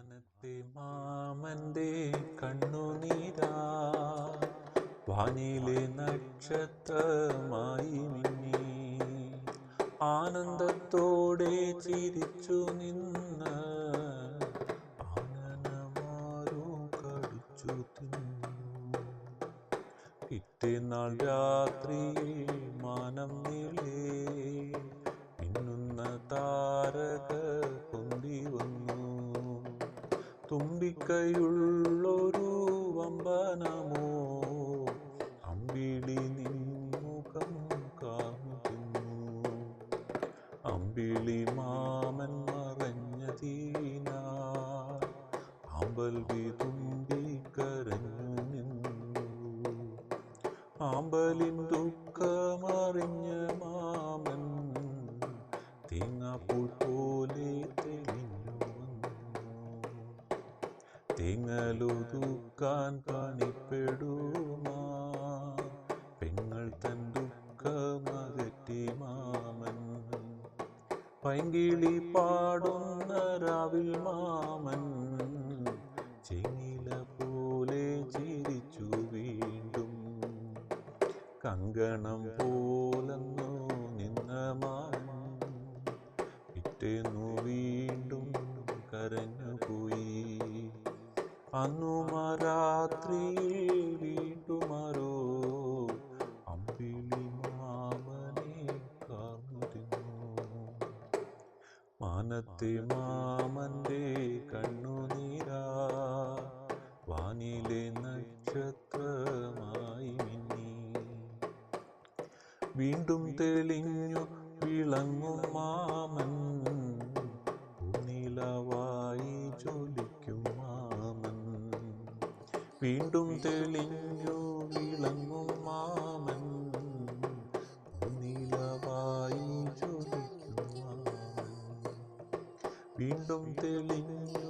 മാനത്തെ മാമന്റെ കണ്ണുനീരാ വാനിലെ നക്ഷത്രമായി മിന്നി ആനന്ദത്തോടെ ചിരിച്ചു നിന്ന് ആനനമാരോ കടിച്ചു തിന്നു. പിറ്റേന്നാൾ രാത്രിയിൽ മാനം നീളേ മിന്നുന്ന താരക പൊന്തി വന്നു. തുമ്പിക്കൈയുള്ളൊരു വമ്പനമോ അമ്പിളി നിൻമുഖം കാണിക്കുന്നു. അമ്പിളി മാമൻ മറഞ്ഞതീന ആമ്പൽ വിതുമ്പി കരഞ്ഞു നിന്നു. ആമ്പലിൻ ദുഃഖമറിഞ്ഞ മാമൻ തേങ്ങാപ്പൂൾ പോലെ തെളിഞ്ഞു വന്നു. തേങ്ങലൊതുക്കാൻ പണിപ്പെടുമാ പെങ്ങൾ തൻ ദുഃഖമകറ്റി മാമൻ. പൈങ്കിളി പാടുന്ന രാവിൽ മാമൻ ചെങ്ങില പോലെ ചിരിച്ചു വീണ്ടും. കങ്കണം പോലെന്നു നിന്ന മാമൻ പിറ്റേന്നു വീണ്ടും കരഞ്ഞുപോയി. അന്നു രാത്രിയിൽ വീണ്ടുമാരോ അമ്പിളി മാമനെ കാർന്നു. മാനത്തെ മാമന്റെ കണ്ണുനീരാ വാനിലെ നക്ഷത്രമായി മിന്നി. വീണ്ടും തെളിഞ്ഞു വിളങ്ങും മാമൻ പൂനിലവായി ജ്വലിക്കും മാമൻ. വീണ്ടും തെളിഞ്ഞു വിളങ്ങും മാമൻ പൂനിലവായി ജ്വലിക്കും മാമൻ. വീണ്ടും തെളിഞ്ഞു